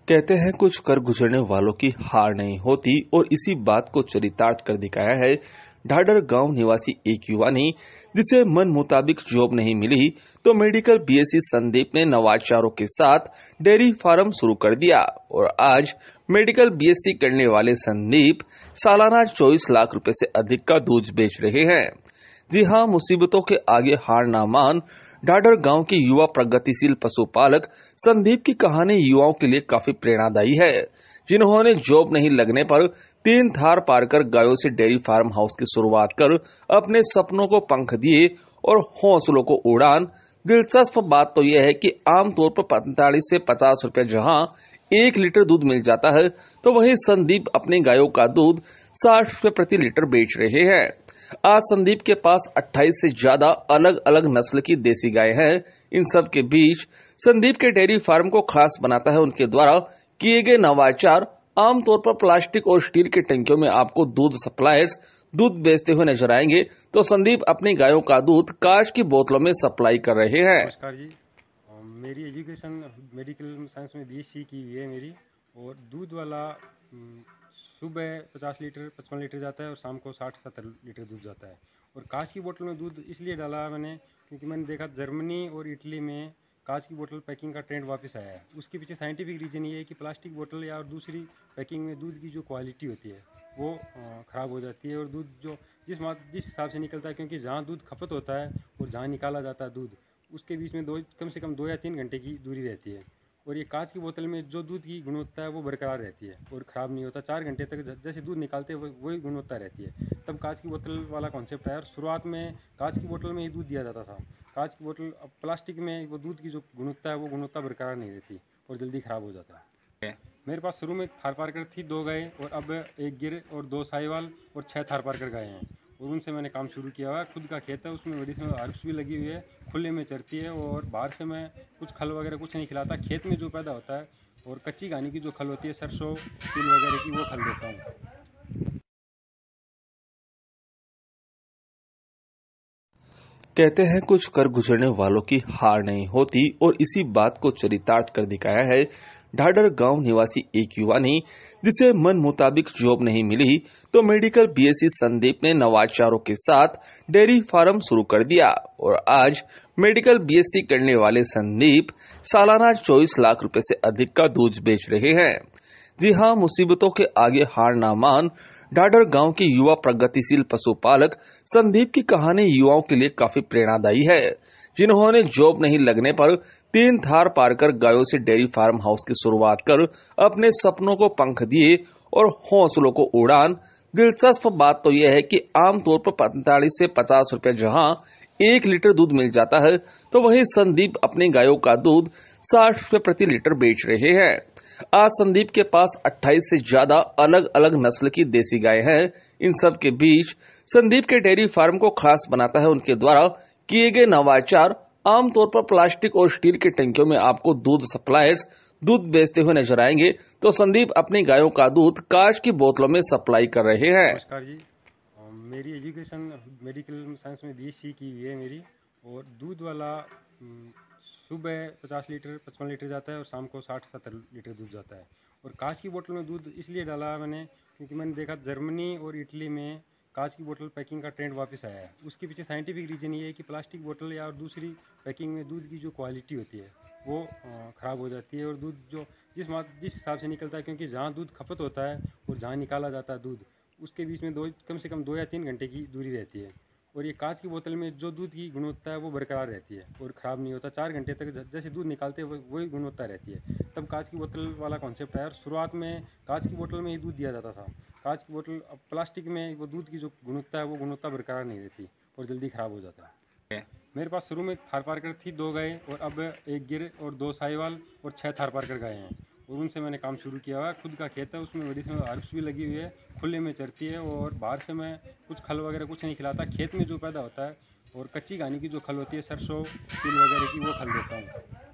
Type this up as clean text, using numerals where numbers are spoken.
कहते हैं कुछ कर गुजरने वालों की हार नहीं होती और इसी बात को चरितार्थ कर दिखाया है ढाडर गांव निवासी एक युवा ने, जिसे मन मुताबिक जॉब नहीं मिली तो मेडिकल बीएससी संदीप ने नवाचारों के साथ डेयरी फार्म शुरू कर दिया और आज मेडिकल बीएससी करने वाले संदीप सालाना 24 लाख रुपए से अधिक का दूध बेच रहे हैं। जी हां, मुसीबतों के आगे हार ना मान ढाडर गांव के युवा प्रगतिशील पशुपालक संदीप की कहानी युवाओं के लिए काफी प्रेरणादायी है, जिन्होंने जॉब नहीं लगने पर 3 थार पार कर गायों से डेयरी फार्म हाउस की शुरुआत कर अपने सपनों को पंख दिए और हौसलों को उड़ान। दिलचस्प बात तो यह है कि आमतौर पर 45 से 50 रुपए जहां 1 लीटर दूध मिल जाता है, तो वहीं संदीप अपनी गायों का दूध 60 रुपए प्रति लीटर बेच रहे हैं। आज संदीप के पास 28 से ज्यादा अलग अलग नस्ल की देसी गाय हैं। इन सब के बीच संदीप के डेयरी फार्म को खास बनाता है उनके द्वारा किए गए नवाचार। आमतौर पर प्लास्टिक और स्टील की टंकियों में आपको दूध सप्लायर्स दूध बेचते हुए नजर आएंगे, तो संदीप अपनी गायों का दूध कांच की बोतलों में सप्लाई कर रहे हैं। नमस्कार जी, मेरी एजुकेशन मेडिकल साइंस में बीएससी की हुई है मेरी, और दूध वाला सुबह 50 लीटर 55 लीटर जाता है और शाम को 60-70 लीटर दूध जाता है। और कांच की बोतल में दूध इसलिए डाला मैंने क्योंकि मैंने देखा जर्मनी और इटली में कांच की बोतल पैकिंग का ट्रेंड वापस आया है। उसके पीछे साइंटिफिक रीज़न ये है कि प्लास्टिक बोतल या और दूसरी पैकिंग में दूध की जो क्वालिटी होती है वो ख़राब हो जाती है, और दूध जो जिस हिसाब से निकलता है, क्योंकि जहाँ दूध खपत होता है और जहाँ निकाला जाता है दूध, उसके बीच में कम से कम 2 या 3 घंटे की दूरी रहती है। और ये कांच की बोतल में जो दूध की गुणवत्ता है वो बरकरार रहती है और ख़राब नहीं होता। 4 घंटे तक जैसे दूध निकालते हैं वही गुणवत्ता रहती है। तब कांच की बोतल वाला कॉन्सेप्ट आया, और शुरुआत में कांच की बोतल में ही दूध दिया जाता था। कांच की बोतल, अब प्लास्टिक में वो दूध की जो गुणवत्ता है वो गुणवत्ता बरकरार नहीं रहती और जल्दी ख़राब हो जाता है। मेरे पास शुरू में थार पारकर थी 2 गाय, और अब 1 गिर और 2 साहिवाल और 6 थार पारकर गाय हैं, और उनसे मैंने काम शुरू किया हुआ है। खुद का खेत है, उसमें मेडिसिनल हर्ब्स भी लगी हुई है, खुले में चरती है, और बाहर से मैं कुछ खल वगैरह कुछ नहीं खिलाता। खेत में जो पैदा होता है और कच्ची घानी की जो खल होती है, सरसों तिल वगैरह की, वो खल देता हूँ। कहते हैं कुछ कर गुजरने वालों की हार नहीं होती और इसी बात को चरितार्थ कर दिखाया है ढाडर गांव निवासी एक युवा ने, जिसे मन मुताबिक जॉब नहीं मिली तो मेडिकल बीएससी संदीप ने नवाचारों के साथ डेयरी फार्म शुरू कर दिया और आज मेडिकल बीएससी करने वाले संदीप सालाना 24 लाख रुपए से अधिक का दूध बेच रहे हैं। जी हां, मुसीबतों के आगे हार ना मान ढाडर गांव के युवा प्रगतिशील पशुपालक संदीप की कहानी युवाओं के लिए काफी प्रेरणादायी है, जिन्होंने जॉब नहीं लगने पर 3 थार पार कर गायों से डेयरी फार्म हाउस की शुरुआत कर अपने सपनों को पंख दिए और हौसलों को उड़ान। दिलचस्प बात तो यह है कि आमतौर पर 45 से 50 रुपए जहां 1 लीटर दूध मिल जाता है, तो वहीं संदीप अपनी गायों का दूध 60 रुपए प्रति लीटर बेच रहे हैं। आज संदीप के पास 28 से ज्यादा अलग अलग नस्ल की देसी गाय हैं। इन सब के बीच संदीप के डेयरी फार्म को खास बनाता है उनके द्वारा किए गए नवाचार। आमतौर पर प्लास्टिक और स्टील की टंकियों में आपको दूध सप्लायर्स दूध बेचते हुए नजर आएंगे, तो संदीप अपनी गायों का दूध कांच की बोतलों में सप्लाई कर रहे हैं। नमस्कार जी, मेरी एजुकेशन मेडिकल साइंस में बीएससी की हुई है मेरी, और दूध वाला सुबह 50 लीटर 55 लीटर जाता है और शाम को 60-70 लीटर दूध जाता है। और कांच की बोतल में दूध इसलिए डाला मैंने क्योंकि मैंने देखा जर्मनी और इटली में कांच की बोतल पैकिंग का ट्रेंड वापस आया है। उसके पीछे साइंटिफिक रीज़न ये है कि प्लास्टिक बोतल या और दूसरी पैकिंग में दूध की जो क्वालिटी होती है वो ख़राब हो जाती है, और दूध जो जिस हिसाब से निकलता है, क्योंकि जहाँ दूध खपत होता है और जहाँ निकाला जाता है दूध, उसके बीच में कम से कम 2 या 3 घंटे की दूरी रहती है। और ये कांच की बोतल में जो दूध की गुणवत्ता है वो बरकरार रहती है और ख़राब नहीं होता। 4 घंटे तक जैसे दूध निकालते हैं वही गुणवत्ता रहती है। तब कांच की बोतल वाला कॉन्सेप्ट आया, और शुरुआत में कांच की बोतल में ही दूध दिया जाता था। कांच की बोतल, अब प्लास्टिक में वो दूध की जो गुणवत्ता है वो गुणवत्ता बरकरार नहीं रहती और जल्दी ख़राब हो जाता है। मेरे पास शुरू में थार पारकर थी 2 गाय, और अब 1 गिर और 2 साहिवाल और 6 थार पारकर गाय हैं, और उनसे मैंने काम शुरू किया हुआ है। खुद का खेत है, उसमें मेडिसिनल हर्ब्स भी लगी हुई है, खुले में चरती है, और बाहर से मैं कुछ खल वगैरह कुछ नहीं खिलाता। खेत में जो पैदा होता है और कच्ची घानी की जो खल होती है, सरसों तिल वगैरह की, वो खल देता हूँ।